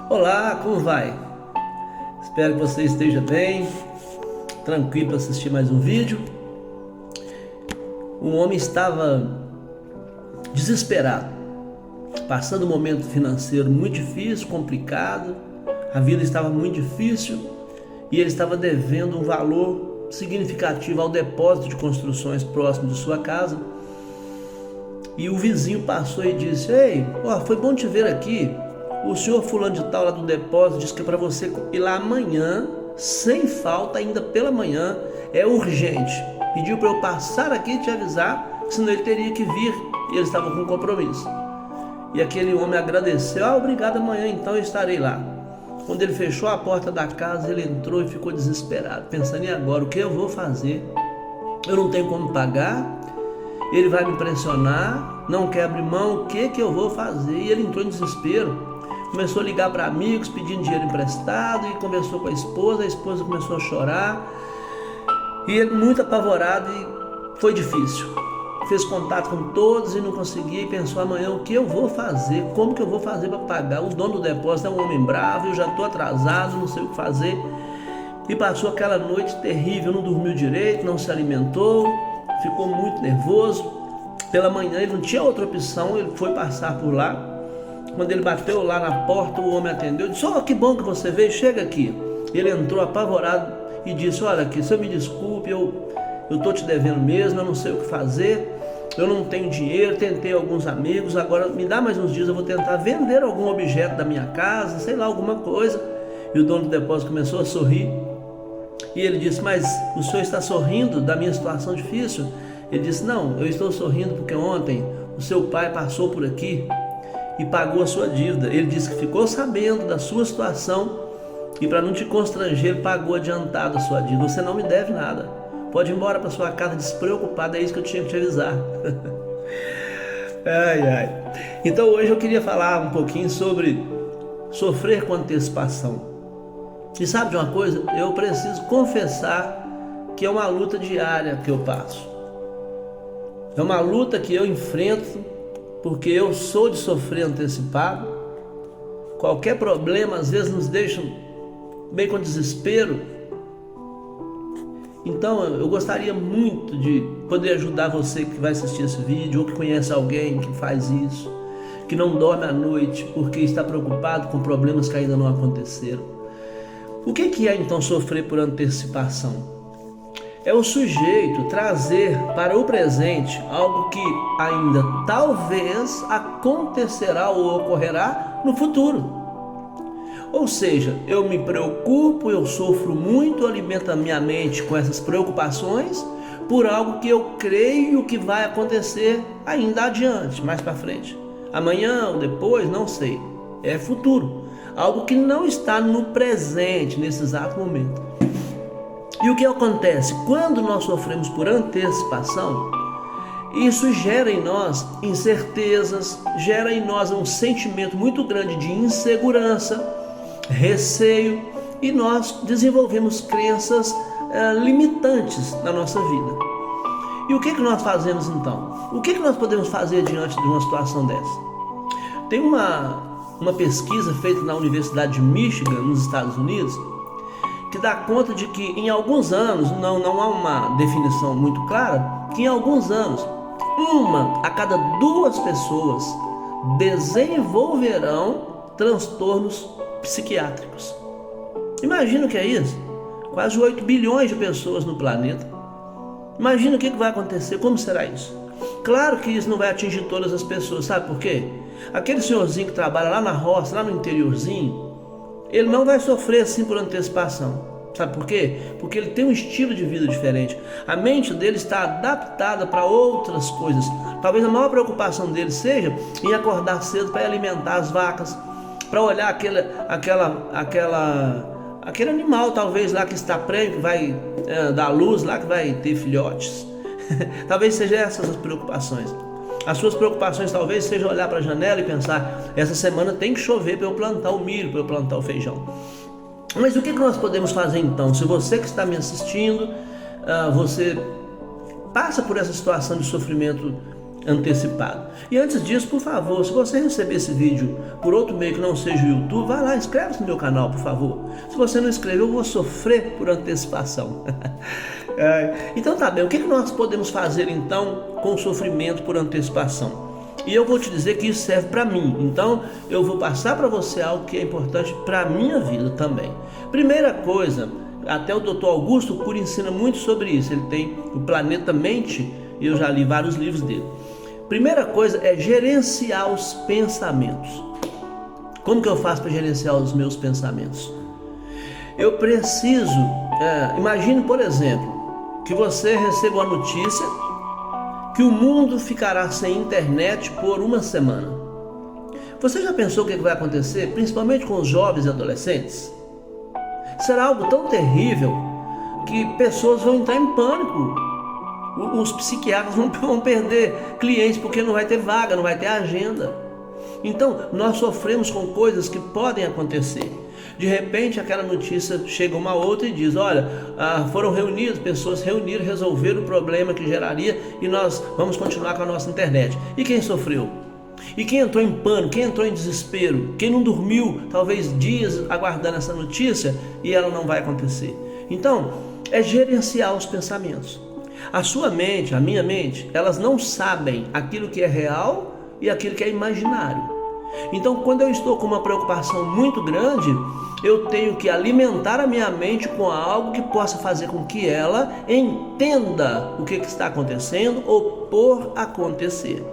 Olá, como vai? Espero que você esteja bem, tranquilo para assistir mais um vídeo. Um homem estava desesperado, passando um momento financeiro muito difícil, complicado. A vida estava muito difícil e ele estava devendo um valor significativo ao depósito de construções próximo de sua casa. E o vizinho passou e disse: "Ei, foi bom te ver aqui. O senhor fulano de tal lá do depósito disse que é para você ir lá amanhã, sem falta, ainda pela manhã, é urgente. Pediu para eu passar aqui e te avisar, senão ele teria que vir e ele estava com compromisso." E aquele homem agradeceu: "Obrigado, amanhã então eu estarei lá." Quando ele fechou a porta da casa, ele entrou e ficou desesperado, pensando: e agora, o que eu vou fazer? Eu não tenho como pagar, ele vai me pressionar, não quer abrir mão, o que eu vou fazer? E ele entrou em desespero. Começou a ligar para amigos pedindo dinheiro emprestado e conversou com a esposa começou a chorar e ele muito apavorado, e foi difícil. Fez contato com todos e não conseguia, e pensou: amanhã o que eu vou fazer? Como que eu vou fazer para pagar? O dono do depósito é um homem bravo, eu já estou atrasado, não sei o que fazer. E passou aquela noite terrível, não dormiu direito, não se alimentou, ficou muito nervoso. Pela manhã ele não tinha outra opção, ele foi passar por lá. Quando ele bateu lá na porta, o homem atendeu e disse: "Que bom que você veio, chega aqui." Ele entrou apavorado e disse: "Olha aqui, você me desculpe, eu estou te devendo mesmo, eu não sei o que fazer, eu não tenho dinheiro, tentei alguns amigos, agora me dá mais uns dias, eu vou tentar vender algum objeto da minha casa, sei lá, alguma coisa." E o dono do depósito começou a sorrir. E ele disse: "Mas o senhor está sorrindo da minha situação difícil?" Ele disse: "Não, eu estou sorrindo porque ontem o seu pai passou por aqui e pagou a sua dívida." Ele disse que ficou sabendo da sua situação e, para não te constranger, ele pagou adiantado a sua dívida. "Você não me deve nada, pode ir embora para sua casa despreocupado, é isso que eu tinha que te avisar." Então hoje eu queria falar um pouquinho sobre sofrer com antecipação. E sabe de uma coisa? Eu preciso confessar que é uma luta diária que eu passo. É uma luta que eu enfrento, porque eu sou de sofrer antecipado. Qualquer problema às vezes nos deixa bem com desespero. Então eu gostaria muito de poder ajudar você que vai assistir esse vídeo, ou que conhece alguém que faz isso, que não dorme à noite porque está preocupado com problemas que ainda não aconteceram. O que é então sofrer por antecipação? É o sujeito trazer para o presente algo que ainda talvez acontecerá ou ocorrerá no futuro. Ou seja, eu me preocupo, eu sofro muito, alimento a minha mente com essas preocupações por algo que eu creio que vai acontecer ainda adiante, mais para frente. Amanhã ou depois, não sei. É futuro. Algo que não está no presente, nesse exato momento. E o que acontece? Quando nós sofremos por antecipação, isso gera em nós incertezas, gera em nós um sentimento muito grande de insegurança, receio, e nós desenvolvemos crenças limitantes na nossa vida. E o que nós fazemos então? O que nós podemos fazer diante de uma situação dessa? Tem uma pesquisa feita na Universidade de Michigan, nos Estados Unidos, que dá conta de que em alguns anos, não há uma definição muito clara, que em alguns anos, 1 a cada 2 pessoas desenvolverão transtornos psiquiátricos. Imagina o que é isso? Quase 8 bilhões de pessoas no planeta. Imagina o que vai acontecer, como será isso? Claro que isso não vai atingir todas as pessoas, sabe por quê? Aquele senhorzinho que trabalha lá na roça, lá no interiorzinho, ele não vai sofrer assim por antecipação. Sabe por quê? Porque ele tem um estilo de vida diferente. A mente dele está adaptada para outras coisas. Talvez a maior preocupação dele seja em acordar cedo para alimentar as vacas, para olhar aquele animal talvez lá que está prenho, que vai dar luz lá, que vai ter filhotes. Talvez sejam essas as preocupações. As suas preocupações talvez sejam olhar para a janela e pensar: essa semana tem que chover para eu plantar o milho, para eu plantar o feijão. Mas o que nós podemos fazer então? Se você que está me assistindo, você passa por essa situação de sofrimento antecipado. E antes disso, por favor, se você receber esse vídeo por outro meio que não seja o YouTube, vai lá, inscreve-se no meu canal, por favor. Se você não inscreveu, eu vou sofrer por antecipação. Então tá bem, o que nós podemos fazer então com o sofrimento por antecipação? E eu vou te dizer que isso serve para mim. Então eu vou passar para você algo que é importante para a minha vida também. Primeira coisa, até o Dr. Augusto Cury ensina muito sobre isso. Ele tem o Planeta Mente e eu já li vários livros dele. Primeira coisa é gerenciar os pensamentos. Como que eu faço para gerenciar os meus pensamentos? Eu preciso, imagine por exemplo, que você receba a notícia que o mundo ficará sem internet por uma semana. Você já pensou o que vai acontecer, principalmente com os jovens e adolescentes? Será algo tão terrível que pessoas vão entrar em pânico. Os psiquiatras vão perder clientes porque não vai ter vaga, não vai ter agenda. Então, nós sofremos com coisas que podem acontecer. De repente, aquela notícia chega uma outra e diz, olha, foram reunidas, pessoas reuniram, resolveram o problema que geraria e nós vamos continuar com a nossa internet. E quem sofreu? E quem entrou em pânico, quem entrou em desespero, quem não dormiu, talvez dias aguardando essa notícia e ela não vai acontecer. Então, é gerenciar os pensamentos. A sua mente, a minha mente, elas não sabem aquilo que é real e aquilo que é imaginário. Então, quando eu estou com uma preocupação muito grande, eu tenho que alimentar a minha mente com algo que possa fazer com que ela entenda o que está acontecendo ou por acontecer.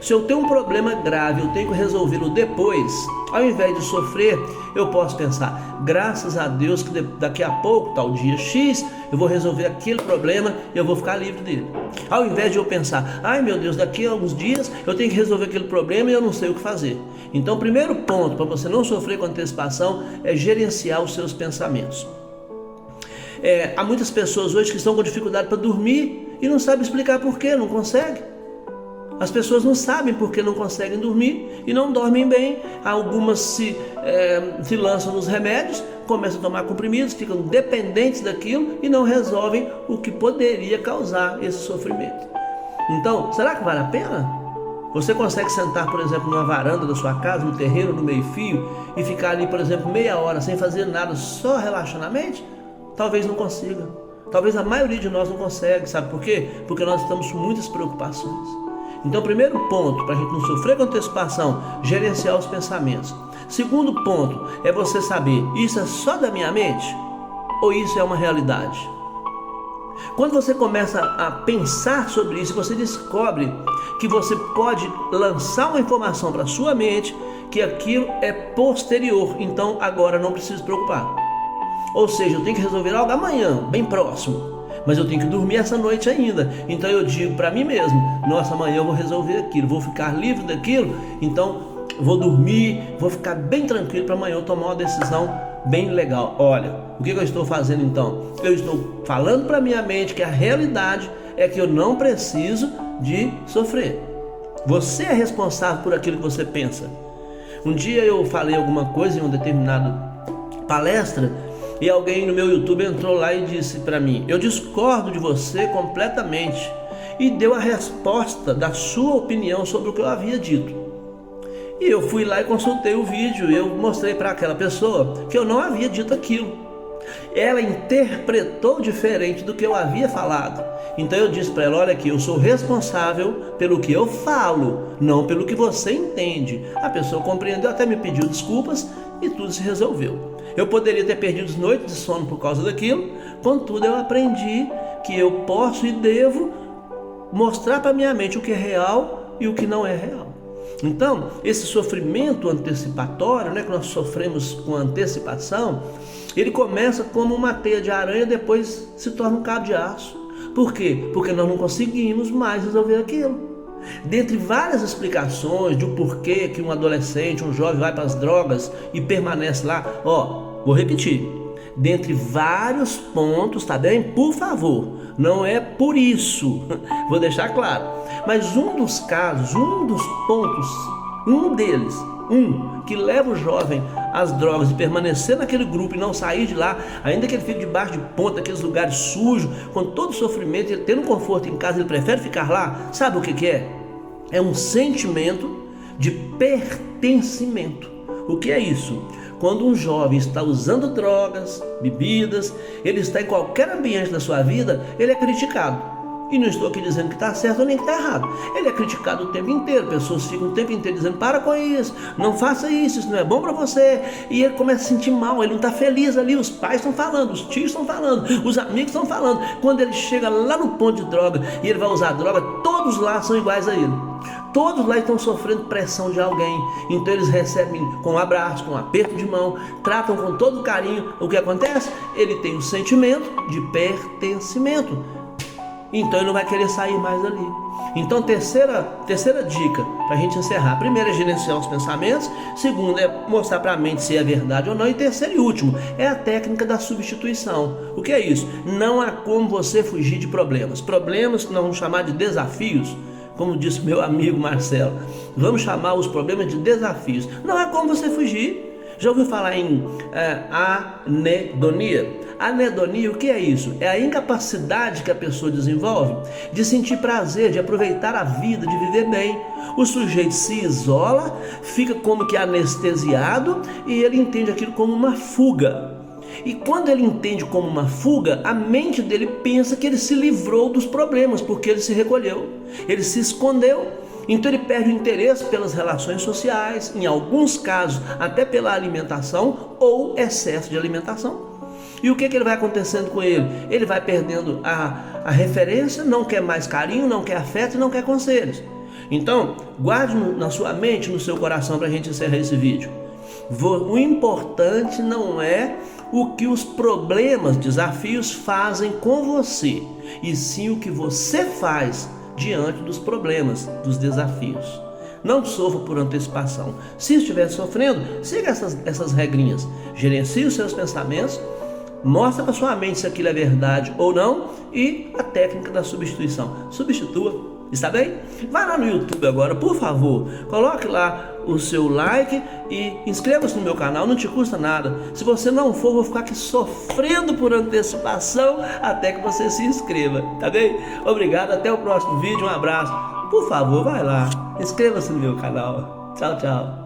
Se eu tenho um problema grave, eu tenho que resolvê-lo depois. Ao invés de sofrer, eu posso pensar, graças a Deus que daqui a pouco, tal dia X, eu vou resolver aquele problema e eu vou ficar livre dele. Ao invés de eu pensar, ai meu Deus, daqui a alguns dias eu tenho que resolver aquele problema e eu não sei o que fazer. Então o primeiro ponto para você não sofrer com antecipação é gerenciar os seus pensamentos. Há muitas pessoas hoje que estão com dificuldade para dormir e não sabem explicar por quê, não conseguem. As pessoas não sabem porque não conseguem dormir e não dormem bem. Algumas se lançam nos remédios, começam a tomar comprimidos, ficam dependentes daquilo e não resolvem o que poderia causar esse sofrimento. Então, será que vale a pena? Você consegue sentar, por exemplo, numa varanda da sua casa, no terreiro, no meio-fio e ficar ali, por exemplo, meia hora sem fazer nada, só relaxando a mente? Talvez não consiga. Talvez a maioria de nós não consegue, sabe por quê? Porque nós estamos com muitas preocupações. Então, primeiro ponto, para a gente não sofrer com antecipação, gerenciar os pensamentos. Segundo ponto, é você saber, isso é só da minha mente? Ou isso é uma realidade? Quando você começa a pensar sobre isso, você descobre que você pode lançar uma informação para a sua mente, que aquilo é posterior, então agora não precisa se preocupar. Ou seja, eu tenho que resolver algo amanhã, bem próximo. Mas eu tenho que dormir essa noite ainda. Então eu digo para mim mesmo, nossa, amanhã eu vou resolver aquilo, vou ficar livre daquilo, então vou dormir, vou ficar bem tranquilo para amanhã eu tomar uma decisão bem legal. Olha, o que eu estou fazendo então? Eu estou falando para minha mente que a realidade é que eu não preciso de sofrer. Você é responsável por aquilo que você pensa. Um dia eu falei alguma coisa em uma determinada palestra e alguém no meu YouTube entrou lá e disse para mim, eu discordo de você completamente, e deu a resposta da sua opinião sobre o que eu havia dito. E eu fui lá e consultei o vídeo e eu mostrei para aquela pessoa que eu não havia dito aquilo. Ela interpretou diferente do que eu havia falado. Então eu disse para ela, olha aqui, eu sou responsável pelo que eu falo, não pelo que você entende. A pessoa compreendeu, até me pediu desculpas e tudo se resolveu. Eu poderia ter perdido noites de sono por causa daquilo, contudo eu aprendi que eu posso e devo mostrar para minha mente o que é real e o que não é real. Então, esse sofrimento antecipatório, que nós sofremos com antecipação, ele começa como uma teia de aranha e depois se torna um cabo de aço. Por quê? Porque nós não conseguimos mais resolver aquilo. Dentre várias explicações do porquê que um adolescente, um jovem vai para as drogas e permanece lá, vou repetir, dentre vários pontos, tá bem? Por favor, não é por isso, vou deixar claro, mas um dos casos, um dos pontos, que leva o jovem às drogas e permanecer naquele grupo e não sair de lá, ainda que ele fique debaixo de ponta, aqueles lugares sujos, com todo o sofrimento, ele tendo conforto em casa, ele prefere ficar lá, sabe o que é? é um sentimento de pertencimento. O que é isso? Quando um jovem está usando drogas, bebidas, ele está em qualquer ambiente da sua vida, ele é criticado. E não estou aqui dizendo que está certo nem que está errado. Ele é criticado o tempo inteiro. Pessoas ficam o tempo inteiro dizendo: para com isso, não faça isso, isso não é bom para você. E ele começa a sentir mal, ele não está feliz ali. Os pais estão falando, os tios estão falando, os amigos estão falando. Quando ele chega lá no ponto de droga e ele vai usar droga, todos lá são iguais a ele. Todos lá estão sofrendo pressão de alguém. Então eles recebem com um abraço, com um aperto de mão, tratam com todo carinho. O que acontece? Ele tem um sentimento de pertencimento. Então ele não vai querer sair mais dali. Então terceira dica para a gente encerrar: primeiro é gerenciar os pensamentos, segundo é mostrar para a mente se é verdade ou não, e terceiro e último é a técnica da substituição. O que é isso? Não há como você fugir de problemas que nós vamos chamar de desafios. Como disse meu amigo Marcelo, vamos chamar os problemas de desafios. Não há como você fugir. Já ouviu falar em anedonia? Anedonia, o que é isso? É a incapacidade que a pessoa desenvolve de sentir prazer, de aproveitar a vida, de viver bem. O sujeito se isola, fica como que anestesiado e ele entende aquilo como uma fuga. E quando ele entende como uma fuga, a mente dele pensa que ele se livrou dos problemas, porque ele se recolheu, ele se escondeu. Então ele perde o interesse pelas relações sociais, em alguns casos até pela alimentação ou excesso de alimentação. E o que ele vai acontecendo com ele? Ele vai perdendo a referência, não quer mais carinho, não quer afeto e não quer conselhos. Então, guarde na sua mente, no seu coração, para a gente encerrar esse vídeo. O importante não é o que os problemas, desafios fazem com você, e sim o que você faz diante dos problemas, dos desafios. Não sofra por antecipação. Se estiver sofrendo, siga essas regrinhas. Gerencie os seus pensamentos, mostra para sua mente se aquilo é verdade ou não, e a técnica da substituição. Substitua. Está bem? Vai lá no YouTube agora, por favor, coloque lá o seu like e inscreva-se no meu canal, não te custa nada. Se você não for, vou ficar aqui sofrendo por antecipação até que você se inscreva, tá bem? Obrigado, até o próximo vídeo, um abraço. Por favor, vai lá, inscreva-se no meu canal. Tchau, tchau.